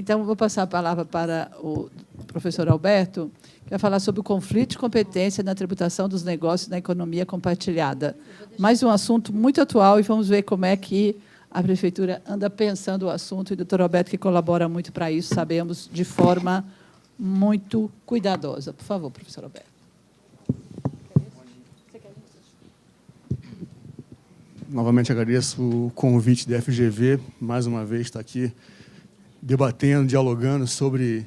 Então, vou passar a palavra para o professor Alberto, que vai falar sobre o conflito de competência na tributação dos negócios na economia compartilhada. Mais um assunto muito atual, e vamos ver como é que a Prefeitura anda pensando o assunto, e o doutor Alberto, que colabora muito para isso, sabemos, de forma muito cuidadosa. Por favor, professor Alberto. Novamente agradeço o convite da FGV, mais uma vez está aqui debatendo, dialogando sobre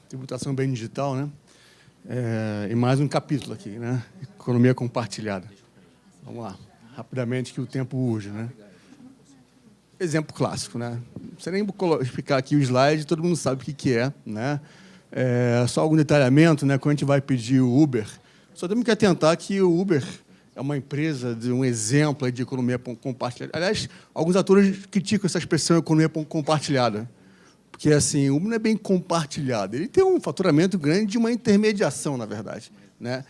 tributação bem digital, né? E mais um capítulo aqui, né? Economia compartilhada. Vamos lá, rapidamente, que o tempo urge, né? Exemplo clássico, né? Não precisa nem explicar aqui o slide, todo mundo sabe o que é, né? Só algum detalhamento, né? Quando a gente vai pedir o Uber, só temos que atentar que o Uber é uma empresa de um exemplo de economia compartilhada. Aliás, alguns atores criticam essa expressão economia compartilhada, porque assim, o Uber não é bem compartilhado. Ele tem um faturamento grande de uma intermediação, na verdade, né?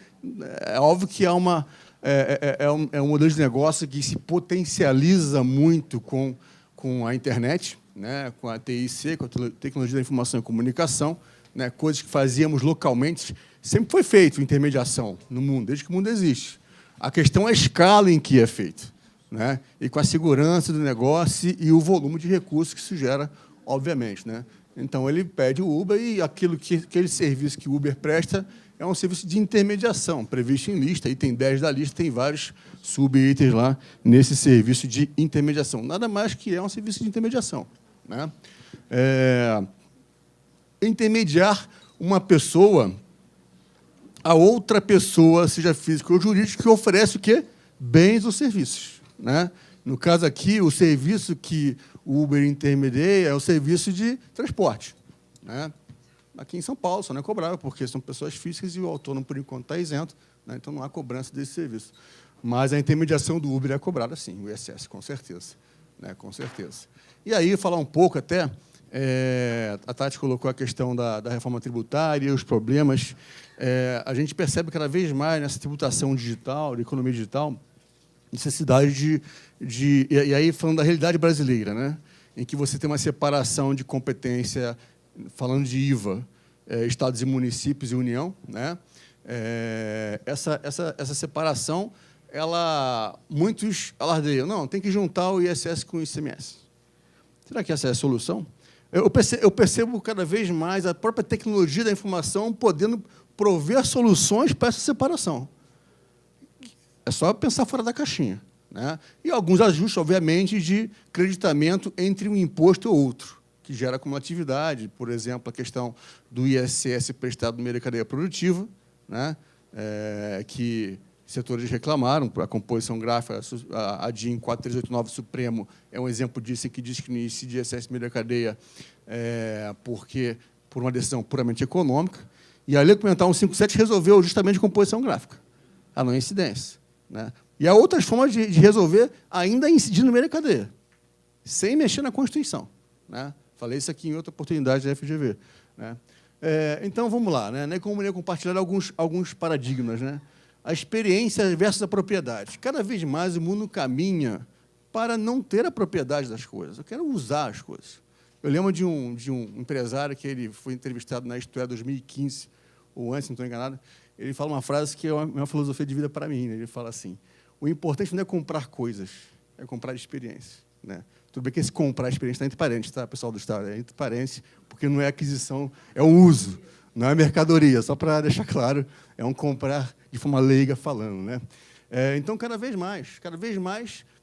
É óbvio que é um modelo de negócio que se potencializa muito com a internet, né? Com a TIC, com a tecnologia da informação e comunicação, né? Coisas que fazíamos localmente. Sempre foi feito intermediação no mundo, desde que o mundo existe. A questão é a escala em que é feito, né? E com a segurança do negócio e o volume de recursos que isso gera, obviamente, né? Então, ele pede o Uber e aquele serviço que o Uber presta é um serviço de intermediação, previsto em lista, item 10 da lista, tem vários sub-itens lá nesse serviço de intermediação. Nada mais que é um serviço de intermediação, né? Intermediar uma pessoa a outra pessoa, seja física ou jurídica, que oferece o quê? Bens ou serviços, né? No caso aqui, o serviço que o Uber intermedia é o serviço de transporte, né? Aqui em São Paulo só não é cobrável, porque são pessoas físicas e o autônomo, por enquanto, está isento, né? Então não há cobrança desse serviço. Mas a intermediação do Uber é cobrada, sim, o ISS, com certeza, né? Com certeza. E aí, falar um pouco até, a Tati colocou a questão da reforma tributária, os problemas. A gente percebe cada vez mais nessa tributação digital, de economia digital, necessidade e aí falando da realidade brasileira, né? Em que você tem uma separação de competência, falando de IVA, estados e municípios e União, né? Essa separação, muitos alardeiam, não, tem que juntar o ISS com o ICMS. Será que essa é a solução? Eu percebo cada vez mais a própria tecnologia da informação podendo prover soluções para essa separação. É só pensar fora da caixinha, né? E alguns ajustes, obviamente, de creditamento entre um imposto e outro, que gera cumulatividade, por exemplo, a questão do ISS prestado no meio da cadeia produtiva, né? Que setores reclamaram, a composição gráfica, a DIN 4389 Supremo é um exemplo disso, que diz que não incide ISS no meio da cadeia porque por uma decisão puramente econômica. E a Lei Complementar 157 resolveu justamente a composição gráfica, a não incidência, né? E há outras formas de resolver ainda incidindo no meio da cadeia, sem mexer na Constituição, né? Falei isso aqui em outra oportunidade da FGV, né? Então, vamos lá, né? Na economia compartilhada, alguns paradigmas, né? A experiência versus a propriedade. Cada vez mais o mundo caminha para não ter a propriedade das coisas. Eu quero usar as coisas. Eu lembro de um empresário que ele foi entrevistado na Isto É 2015, ou antes, não estou enganado. Ele fala uma frase que é uma filosofia de vida para mim, né? Ele fala assim: o importante não é comprar coisas, é comprar experiência, né? Tudo bem que esse comprar experiência está entre parênteses, tá, pessoal do Estado? É entre parênteses, porque não é aquisição, é um uso, não é mercadoria, só para deixar claro, é um comprar de forma leiga falando, né? Então, cada vez mais,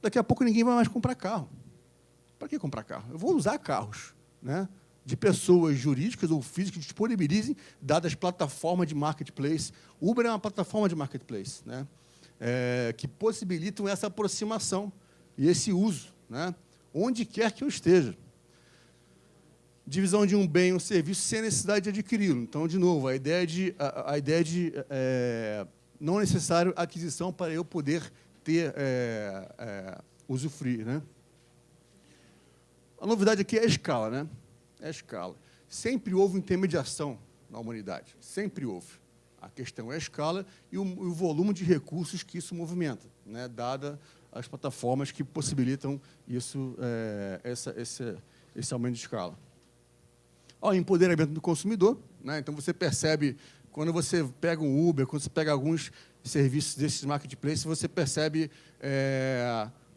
daqui a pouco ninguém vai mais comprar carro. Para que comprar carro? Eu vou usar carros, né? De pessoas jurídicas ou físicas que disponibilizem dadas plataformas de marketplace. Uber é uma plataforma de marketplace, né? Que possibilitam essa aproximação e esse uso, né? Onde quer que eu esteja. Divisão de um bem ou um serviço sem necessidade de adquiri-lo. Então, de novo, a ideia de não é necessário aquisição para eu poder ter usufruir, né? A novidade aqui é a escala, né? É a escala. Sempre houve intermediação na humanidade, sempre houve. A questão é a escala e o volume de recursos que isso movimenta, né? Dada as plataformas que possibilitam isso, esse aumento de escala. O empoderamento do consumidor, né? Então, você percebe, quando você pega um Uber, quando você pega alguns serviços desses marketplaces, você percebe,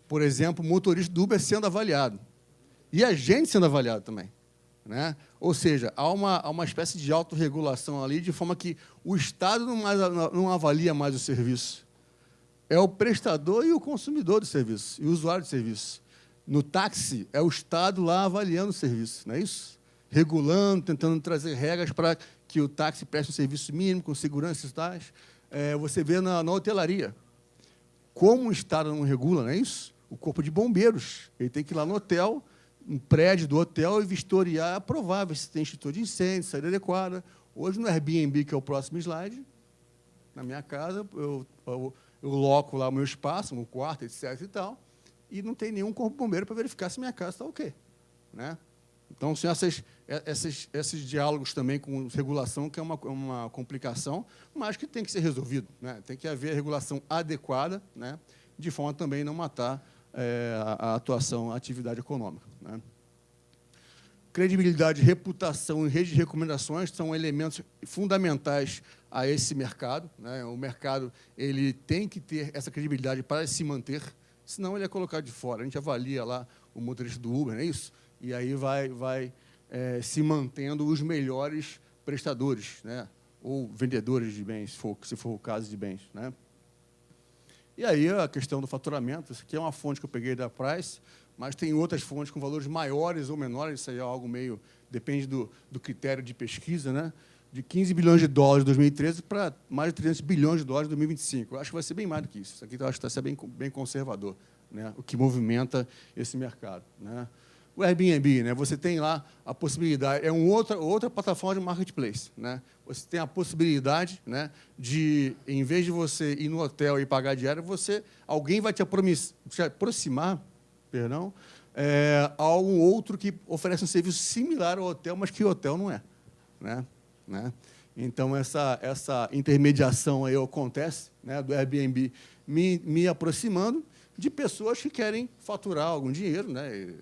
por exemplo, o motorista do Uber sendo avaliado. E a gente sendo avaliado também. Né? Ou seja, há uma espécie de autorregulação ali, de forma que o Estado não avalia mais o serviço. É o prestador e o consumidor do serviço, e o usuário do serviço. No táxi, é o Estado lá avaliando o serviço, não é isso? Regulando, tentando trazer regras para que o táxi preste um serviço mínimo, com segurança e tais. Você vê na hotelaria. Como o Estado não regula, não é isso? O corpo de bombeiros. Ele tem que ir lá no hotel, um prédio do hotel, e vistoriar, aprovar, ver se tem extintor de incêndio, saída adequada. Hoje, no Airbnb, que é o próximo slide, na minha casa, eu loco lá o meu espaço, um quarto, etc. e tal, e não tem nenhum corpo de bombeiro para verificar se minha casa está ok. Né? Então, são esses diálogos também com regulação, que é uma complicação, mas que tem que ser resolvido. Né? Tem que haver regulação adequada, né? De forma a também não matar a atuação, a atividade econômica. Né? Credibilidade, reputação e rede de recomendações são elementos fundamentais a esse mercado. Né? O mercado ele tem que ter essa credibilidade para se manter, senão ele é colocado de fora. A gente avalia lá o motorista do Uber, não é isso? E aí vai se mantendo os melhores prestadores, né? Ou vendedores de bens, se for o caso de bens. Né? E aí a questão do faturamento, isso aqui é uma fonte que eu peguei da Price, mas tem outras fontes com valores maiores ou menores, isso aí é algo meio... depende do critério de pesquisa, né? De 15 bilhões de dólares em 2013 para mais de 300 bilhões de dólares em 2025. Eu acho que vai ser bem mais do que isso. Isso aqui eu acho que está sendo bem conservador, né? O que movimenta esse mercado. Né? O Airbnb, né? Você tem lá a possibilidade, é outra plataforma de marketplace. Né? Você tem a possibilidade, né, de, em vez de você ir no hotel e pagar diária, alguém vai te aproximar, a algum outro que oferece um serviço similar ao hotel, mas que o hotel não é. Né? Então, essa intermediação aí acontece, né, do Airbnb me aproximando de pessoas que querem faturar algum dinheiro. Né?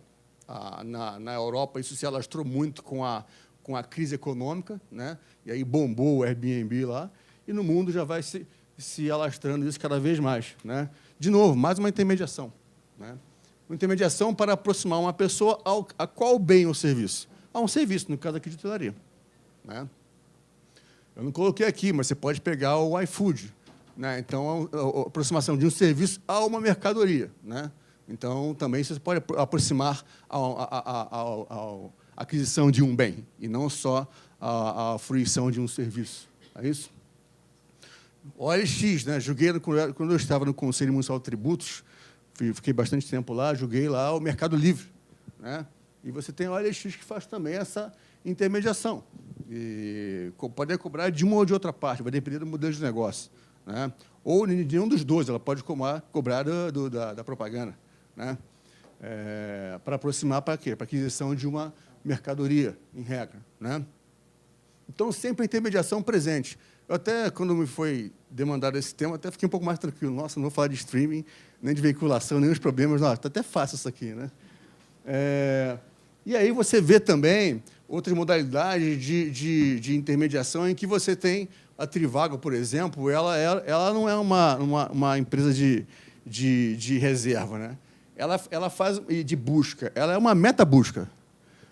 Na Europa, isso se alastrou muito com a crise econômica, né? E aí bombou o Airbnb lá, e no mundo já vai se alastrando isso cada vez mais. Né? De novo, mais uma intermediação. Né? Uma intermediação para aproximar uma pessoa a qual bem ou serviço? A um serviço, no caso aqui de hotelaria. Né? Eu não coloquei aqui, mas você pode pegar o iFood. Né? Então, a aproximação de um serviço a uma mercadoria. Né? Então, também você pode aproximar a aquisição de um bem, e não só a fruição de um serviço. É isso? O OLX, né? Quando eu estava no Conselho Municipal de Tributos, fiquei bastante tempo lá, julguei lá o Mercado Livre. Né? E você tem o OLX que faz também essa intermediação. E pode cobrar de uma ou de outra parte, vai depender do modelo de negócio. Né? Ou de nenhum dos dois, ela pode cobrar da propaganda. Né? Para aproximar para quê? Para aquisição de uma mercadoria, em regra. Né? Então, sempre a intermediação presente. Eu até, quando me foi demandado esse tema, até fiquei um pouco mais tranquilo. Nossa, não vou falar de streaming, nem de veiculação, nem os problemas. Está até fácil isso aqui. Né? E aí você vê também outras modalidades de intermediação em que você tem a Trivago, por exemplo, ela não é uma empresa de reserva. Né? Ela faz de busca, ela é uma meta-busca.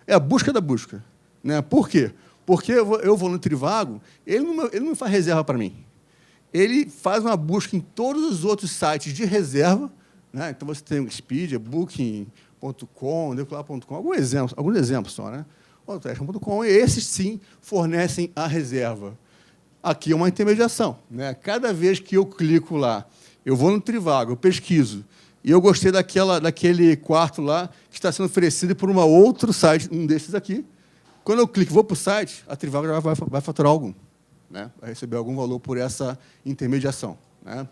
É a busca da busca. Né? Por quê? Porque eu vou no Trivago, ele não faz reserva para mim. Ele faz uma busca em todos os outros sites de reserva. Né? Então, você tem o Expedia, Booking.com, Decolar.com, alguns exemplos só. Né? Hotéis.com, e esses, sim, fornecem a reserva. Aqui é uma intermediação. Né? Cada vez que eu clico lá, eu vou no Trivago, eu pesquiso, e eu gostei daquele quarto lá que está sendo oferecido por um outro site, um desses aqui. Quando eu clico, vou para o site, a Trivago já vai faturar algum. Né? Vai receber algum valor por essa intermediação. Né?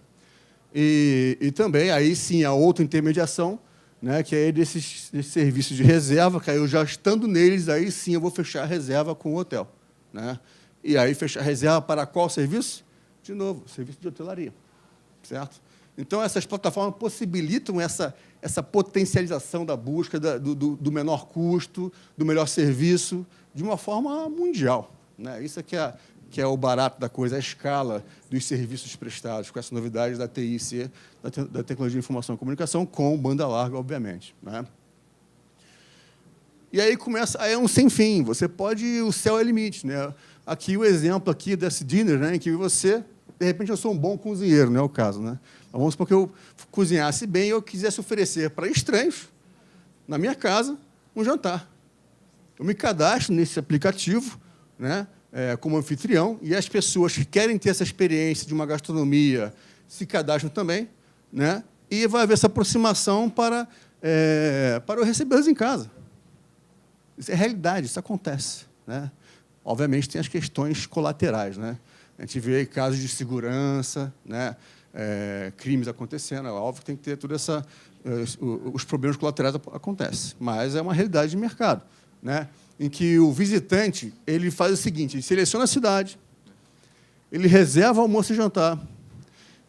E também, aí sim, a outra intermediação, né, que é desses serviços de reserva, que aí eu já estando neles, aí sim eu vou fechar a reserva com o hotel. Né? E aí fechar a reserva para qual serviço? De novo, serviço de hotelaria. Certo? Então, essas plataformas possibilitam essa potencialização da busca do menor custo, do melhor serviço, de uma forma mundial, né? Isso é que é o barato da coisa, a escala dos serviços prestados, com essa novidade da TIC, da Tecnologia de Informação e Comunicação, com banda larga, obviamente, né? E aí aí é um sem fim. Você pode, o céu é limite, né? Aqui o exemplo aqui desse dinner, né, em que você, de repente, eu sou um bom cozinheiro, não é o caso, né? Mas vamos supor que eu cozinhasse bem e eu quisesse oferecer para estranhos, na minha casa, um jantar. Eu me cadastro nesse aplicativo, né, como anfitrião, e as pessoas que querem ter essa experiência de uma gastronomia se cadastram também, né, e vai haver essa aproximação para eu recebê-los em casa. Isso é realidade, isso acontece, né? Obviamente, tem as questões colaterais, né? A gente vê casos de segurança, né, crimes acontecendo, é óbvio que tem que ter tudo os problemas colaterais acontecem, mas é uma realidade de mercado, né, em que o visitante ele faz o seguinte: ele seleciona a cidade, ele reserva almoço e jantar,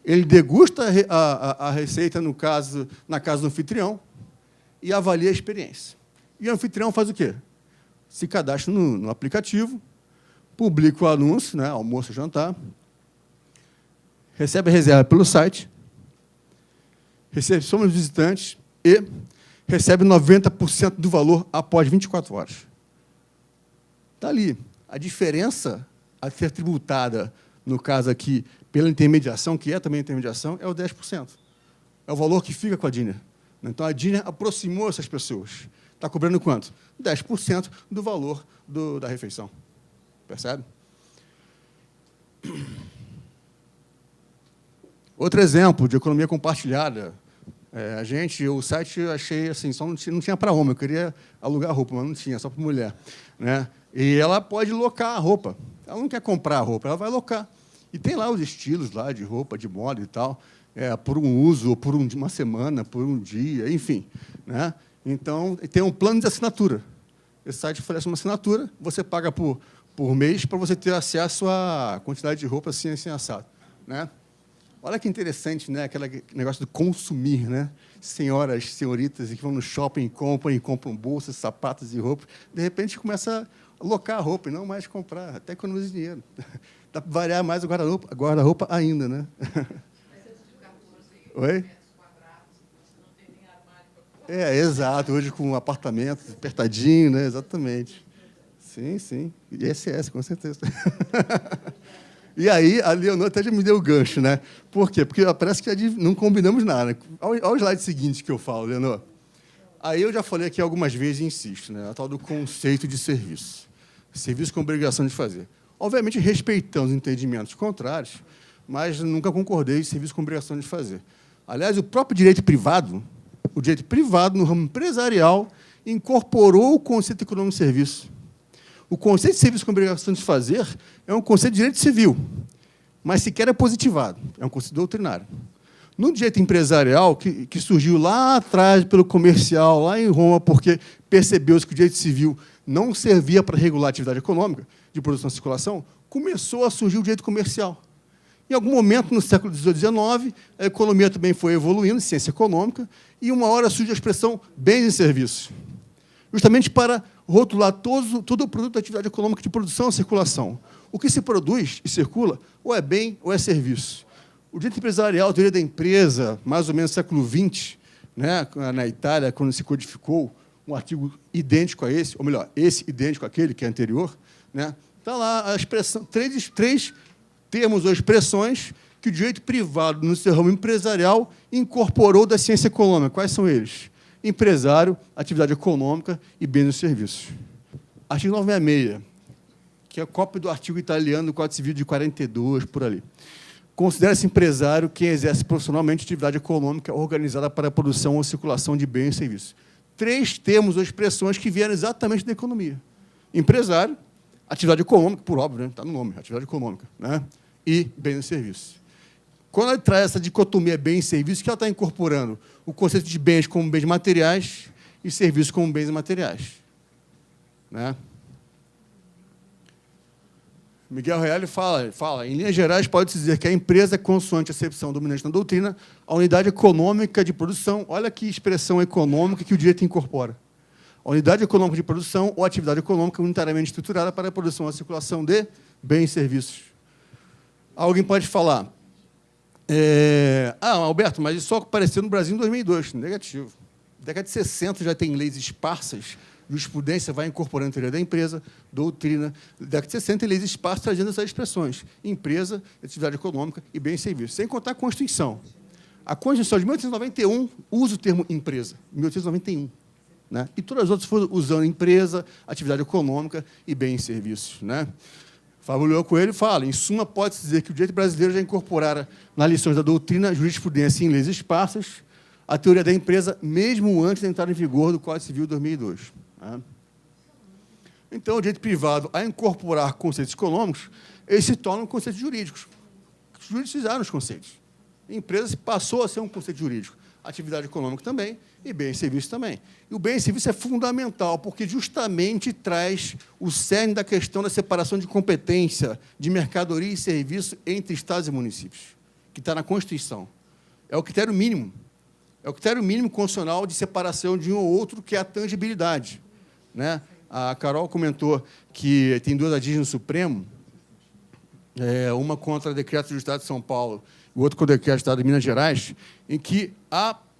ele degusta a receita, na casa do anfitrião, e avalia a experiência. E o anfitrião faz o quê? Se cadastra no aplicativo, publica o anúncio, né, almoço e jantar, recebe a reserva pelo site, recepciona os visitantes e recebe 90% do valor após 24 horas. Está ali. A diferença a ser tributada, no caso aqui, pela intermediação, que é também intermediação, é o 10%. É o valor que fica com a Dinner. Então, a Dinner aproximou essas pessoas. Está cobrando quanto? 10% do valor da refeição. Percebe? Outro exemplo de economia compartilhada. O site eu achei assim, só não tinha para homem, eu queria alugar roupa, mas não tinha, só para mulher, né? E ela pode locar a roupa. Ela não quer comprar a roupa, ela vai locar. E tem lá os estilos lá de roupa, de moda e tal, por um uso, ou por uma semana, por um dia, enfim, né? Então, tem um plano de assinatura. Esse site oferece uma assinatura, você paga por mês para você ter acesso à quantidade de roupa assim assado, né? Olha que interessante, né? Aquele negócio de consumir, né? Senhoras, senhoritas que vão no shopping e compram bolsas, sapatos e roupas. De repente, começa a alocar a roupa e não mais comprar, até economiza dinheiro. Dá para variar mais o guarda-roupa ainda, né? Oi? Exato. Hoje com um apartamento apertadinho, né? Exatamente. Sim, sim. ISS, com certeza. E aí, a Leonor até já me deu o gancho, né? Por quê? Porque parece que não combinamos nada. Olha o slide seguinte que eu falo, Leonor. Aí eu já falei aqui algumas vezes e insisto, né? A tal do conceito de serviço. Serviço com obrigação de fazer. Obviamente, respeitando os entendimentos contrários, mas nunca concordei em serviço com obrigação de fazer. Aliás, o próprio direito privado, no ramo empresarial, incorporou o conceito econômico de serviço. O conceito de serviço com obrigação de fazer é um conceito de direito civil, mas sequer é positivado, é um conceito doutrinário. No direito empresarial, que surgiu lá atrás pelo comercial, lá em Roma, porque percebeu-se que o direito civil não servia para regular a atividade econômica, de produção e circulação, começou a surgir o direito comercial. Em algum momento, no século XVIII e XIX, a economia também foi evoluindo, ciência econômica, e uma hora surge a expressão bens e serviços, justamente para rotular todo o produto da atividade econômica de produção e circulação. O que se produz e circula ou é bem ou é serviço. O direito empresarial, a teoria da empresa, mais ou menos no século XX, né, na Itália, quando se codificou um artigo idêntico a esse, ou melhor, esse idêntico àquele que é anterior, né, está lá a expressão, três termos ou expressões que o direito privado, no seu ramo empresarial, incorporou da ciência econômica. Quais são eles? Empresário, atividade econômica e bens e serviços. Artigo 966, que é a cópia do artigo italiano do Código Civil de 42, por ali. Considera-se empresário quem exerce profissionalmente atividade econômica organizada para a produção ou circulação de bens e serviços. 3 termos ou expressões que vieram exatamente da economia. Empresário, atividade econômica, por óbvio, está no nome, atividade econômica, né? E bens e serviços. Quando ela traz essa dicotomia bens e serviços, que ela está incorporando o conceito de bens como bens materiais e serviços como bens imateriais, né? Miguel Reale fala, em linhas gerais, pode-se dizer que a empresa é, consoante a acepção dominante na doutrina, a unidade econômica de produção. Olha que expressão econômica que o direito incorpora. A unidade econômica de produção ou atividade econômica unitariamente estruturada para a produção e a circulação de bens e serviços. Alguém pode falar, Alberto, mas isso só apareceu no Brasil em 2002. Negativo. Na década de 60 já tem leis esparsas, jurisprudência vai incorporando a teoria da empresa, doutrina. Na década de 60 tem leis esparsas trazendo essas expressões. Empresa, atividade econômica e bens e serviços. Sem contar a Constituição. A Constituição de 1891 usa o termo empresa. 1891. Né? E todas as outras foram usando empresa, atividade econômica e bens e serviços. Né? Fábio Leão Coelho fala, em suma, pode-se dizer que o direito brasileiro já incorporara nas lições da doutrina, jurisprudência em leis esparsas, a teoria da empresa, mesmo antes da entrada em vigor do Código Civil de 2002. Né? Então, o direito privado, a incorporar conceitos econômicos, eles se tornam conceitos jurídicos. Judicializaram os conceitos. A empresa passou a ser um conceito jurídico. Atividade econômica também, e bem e serviço também. E o bem e serviço é fundamental, porque justamente traz o cerne da questão da separação de competência de mercadoria e serviço entre estados e municípios, que está na Constituição. É o critério mínimo. É o critério mínimo constitucional de separação de um ou outro, que é a tangibilidade. Né? A Carol comentou que tem duas ADIs no Supremo, uma contra o decreto do Estado de São Paulo e o outro contra o decreto do Estado de Minas Gerais, em que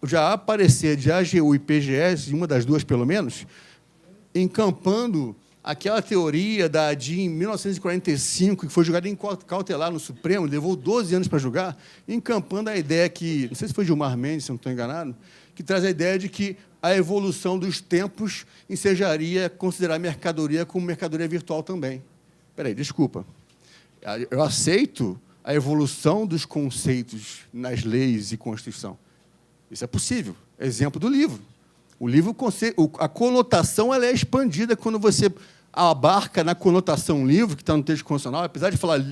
já há parecer de AGU e PGS, uma das duas, pelo menos, encampando aquela teoria da ADI em 1945, que foi julgada em cautelar no Supremo, levou 12 anos para julgar, encampando a ideia que, não sei se foi Gilmar Mendes, se não estou enganado, que traz a ideia de que a evolução dos tempos ensejaria considerar mercadoria como mercadoria virtual também. Espera aí, desculpa. Eu aceito a evolução dos conceitos nas leis e Constituição. Isso é possível. Exemplo do livro. O livro, a conotação ela é expandida quando você abarca na conotação livro, que está no texto constitucional, apesar de falar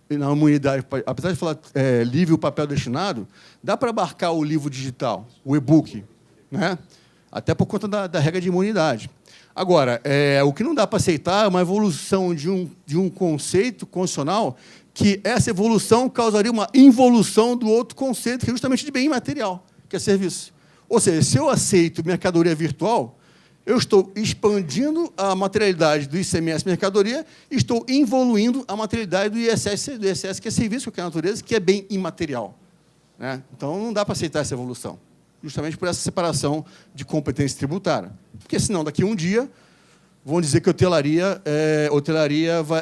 na humanidade, apesar de falar livro e o papel destinado, dá para abarcar o livro digital, o e-book, né? Até por conta da regra de imunidade. Agora, o que não dá para aceitar é uma evolução de um conceito constitucional que essa evolução causaria uma involução do outro conceito, que é justamente de bem imaterial, que é serviço. Ou seja, se eu aceito mercadoria virtual, eu estou expandindo a materialidade do ICMS mercadoria e estou involuindo a materialidade do ISS, que é serviço, que é a natureza, que é bem imaterial. Né? Então, não dá para aceitar essa evolução, justamente por essa separação de competência tributária. Porque, senão, daqui a um dia, vão dizer que hotelaria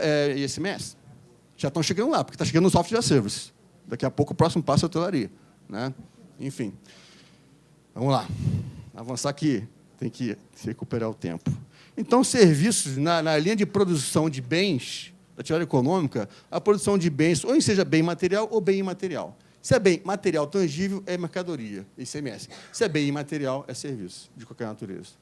é ICMS. Já estão chegando lá, porque está chegando no software service. Daqui a pouco, o próximo passo é a hotelaria. Né? Enfim. Vamos lá. Avançar aqui. Tem que recuperar o tempo. Então, serviços, na linha de produção de bens, da atividade econômica, a produção de bens, ou seja bem material ou bem imaterial. Se é bem material tangível, é mercadoria, ICMS. Se é bem imaterial, é serviço, de qualquer natureza.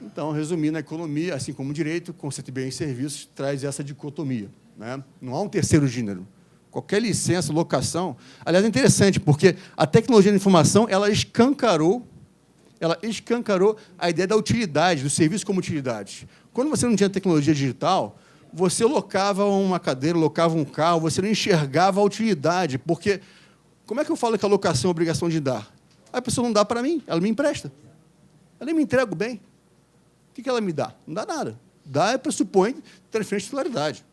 Então, resumindo, a economia, assim como o direito, o conceito de bens e serviços, traz essa dicotomia. Né? Não há um terceiro gênero. Qualquer licença, locação... Aliás, é interessante, porque a tecnologia da informação ela escancarou a ideia da utilidade, do serviço como utilidade. Quando você não tinha tecnologia digital, você locava uma cadeira, locava um carro, você não enxergava a utilidade, porque como é que eu falo que a locação é obrigação de dar? A pessoa não dá para mim, ela me empresta. Ela me entrega o bem. O que ela me dá? Não dá nada. Dá pressupõe transferência de titularidade.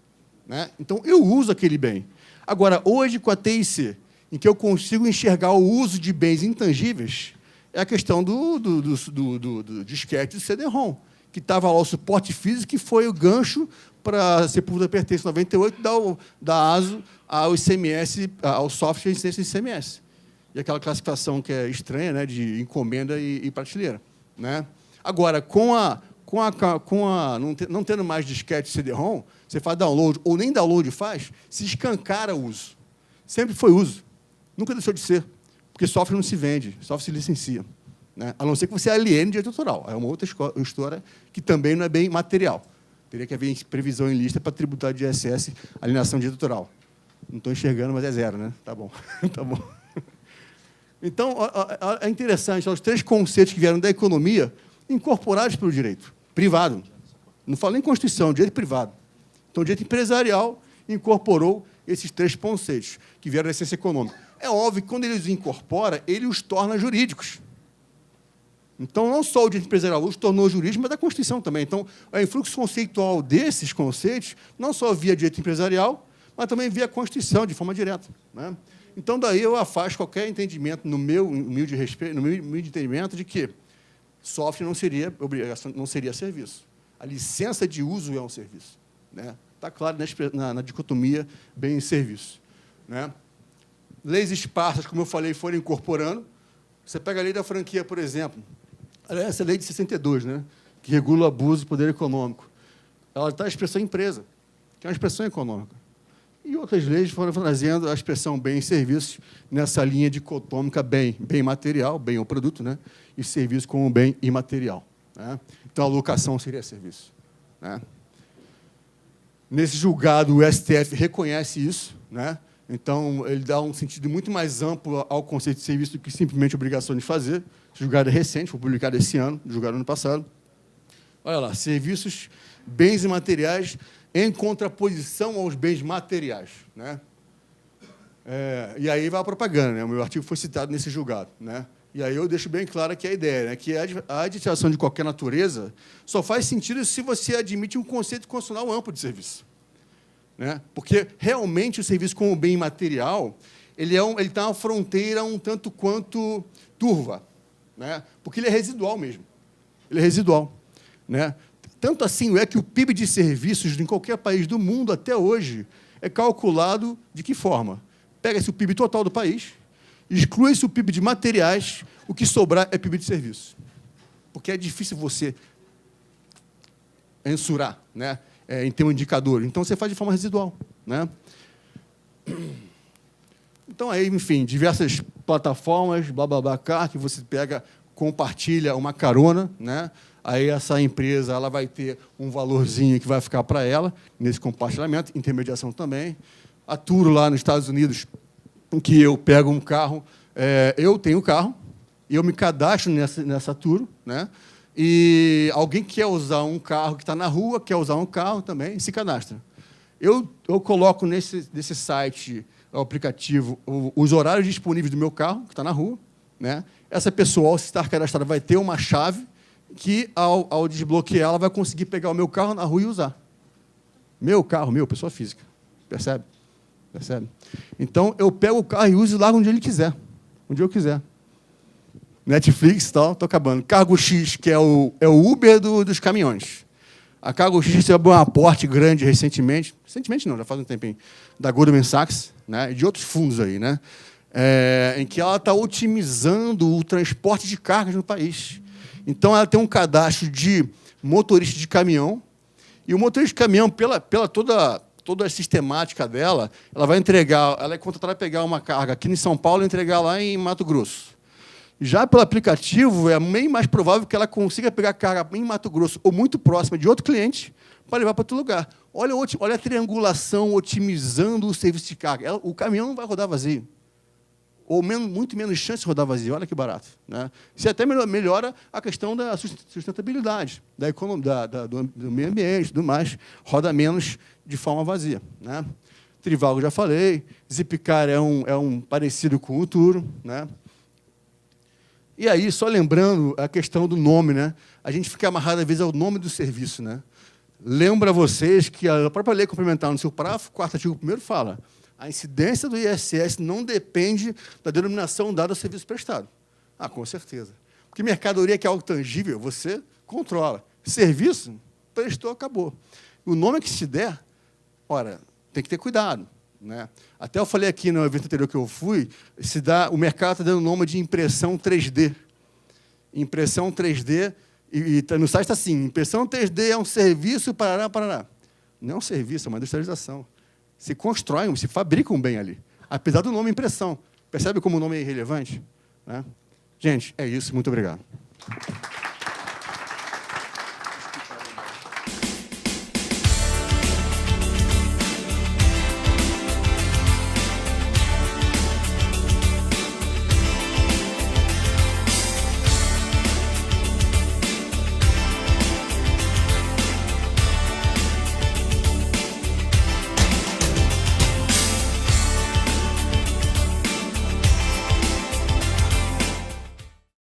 Né? Então, eu uso aquele bem. Agora, hoje, com a TIC, em que eu consigo enxergar o uso de bens intangíveis, é a questão do disquete do CD-ROM, que estava lá o suporte físico, que foi o gancho para a Sepultura Pertence 98 da ASO ao ICMS, ao software de incidência de ICMS. E aquela classificação que é estranha, né, de encomenda e prateleira. Né? Agora, não tendo mais disquete CD-ROM, você faz download, ou nem download faz, se escancara o uso. Sempre foi uso. Nunca deixou de ser. Porque software não se vende, software se licencia. Né? A não ser que você aliene direito autoral. É uma outra história que também não é bem material. Teria que haver previsão em lista para tributar de ISS, alienação direito autoral. Não estou enxergando, mas é zero, né? Tá bom. Tá bom. Então, é interessante, os três conceitos que vieram da economia incorporados pelo direito privado. Não falo nem Constituição, direito privado. Então, o direito empresarial incorporou esses 3 conceitos, que vieram da ciência econômica. É óbvio que, quando ele os incorpora, ele os torna jurídicos. Então, não só o direito empresarial os tornou jurídicos, mas a Constituição também. Então, o influxo conceitual desses conceitos, não só via direito empresarial, mas também via Constituição, de forma direta, né? Então, daí eu afasto qualquer entendimento, no meu humilde entendimento, de que software não seria obrigação, não seria serviço. A licença de uso é um serviço, né? Está claro na dicotomia bem-serviço, né? Leis esparsas, como eu falei, foram incorporando. Você pega a lei da franquia, por exemplo. Essa é a lei de 62, né, que regula o abuso do poder econômico. Ela está a expressão empresa, que é uma expressão econômica. E outras leis foram trazendo a expressão bem e serviços nessa linha dicotômica bem material, bem é o produto, né, e serviço como bem imaterial, né? Então, a locação seria serviço, né? Nesse julgado, o STF reconhece isso, né? Então, ele dá um sentido muito mais amplo ao conceito de serviço do que simplesmente obrigação de fazer. Esse julgado é recente, foi publicado esse ano, julgado ano passado. Olha lá, serviços, bens imateriais em contraposição aos bens materiais, né? E aí vai a propaganda, né? O meu artigo foi citado nesse julgado, né? E aí eu deixo bem clara que a ideia, né, que a aditivação de qualquer natureza só faz sentido se você admite um conceito constitucional amplo de serviço, né? Porque, realmente, o serviço como bem imaterial, ele está na fronteira um tanto quanto turva, né? Porque ele é residual mesmo. Ele é residual, né? Tanto assim é que o PIB de serviços em qualquer país do mundo, até hoje, é calculado de que forma? Pega-se o PIB total do país, exclui-se o PIB de materiais, o que sobrar é PIB de serviços. Porque é difícil você mensurar, né, em ter um indicador. Então, você faz de forma residual, né? Então, aí, enfim, diversas plataformas, BlaBlaCar, que você pega, compartilha uma carona, né? Aí essa empresa ela vai ter um valorzinho que vai ficar para ela, nesse compartilhamento, intermediação também. A Turo, lá nos Estados Unidos, em que eu pego um carro, eu tenho um carro, e eu me cadastro nessa Turo, né? E alguém quer usar um carro que está na rua, quer usar um carro também, se cadastra. Eu coloco nesse site, o aplicativo, os horários disponíveis do meu carro, que está na rua, né? Essa pessoa, ao estar cadastrada, vai ter uma chave que, ao desbloquear, ela vai conseguir pegar o meu carro na rua e usar. Meu carro, pessoa física. Percebe? Percebe? Então, eu pego o carro e uso lá onde ele quiser, onde eu quiser. Netflix, tal, estou acabando. Cargo X, que é o Uber dos caminhões. A Cargo X recebeu um aporte grande recentemente não, já faz um tempinho, da Goldman Sachs, né, e de outros fundos aí, né, em que ela está otimizando o transporte de cargas no país. Então, ela tem um cadastro de motorista de caminhão, e o motorista de caminhão, pela toda a sistemática dela, ela vai entregar, ela é contratada para pegar uma carga aqui em São Paulo e entregar lá em Mato Grosso. Já pelo aplicativo, é bem mais provável que ela consiga pegar carga em Mato Grosso ou muito próxima de outro cliente para levar para outro lugar. Olha a triangulação otimizando o serviço de carga. O caminhão não vai rodar vazio. Ou muito menos chance de rodar vazio. Olha que barato, né? Isso até melhora a questão da sustentabilidade, da economia, do meio ambiente e tudo mais. Roda menos de forma vazia, né? Trivago, já falei. Zipcar é um parecido com o Turo, né? E aí, só lembrando a questão do nome, né? A gente fica amarrado, às vezes, ao nome do serviço, né? Lembra vocês que a própria lei complementar, no seu parágrafo 4º, artigo 1º, fala: a incidência do ISS não depende da denominação dada ao serviço prestado. Ah, com certeza. Porque mercadoria, que é algo tangível, você controla. Serviço, prestou, acabou. O nome que se der, ora, tem que ter cuidado, né? Até eu falei aqui no evento anterior que eu fui, o mercado está dando o nome de impressão 3D. Impressão 3D, e no site está assim: impressão 3D é um serviço, parará. Não é um serviço, é uma industrialização. Se constrói, se fabrica um bem ali. Apesar do nome impressão. Percebe como o nome é irrelevante? Né? Gente, é isso. Muito obrigado.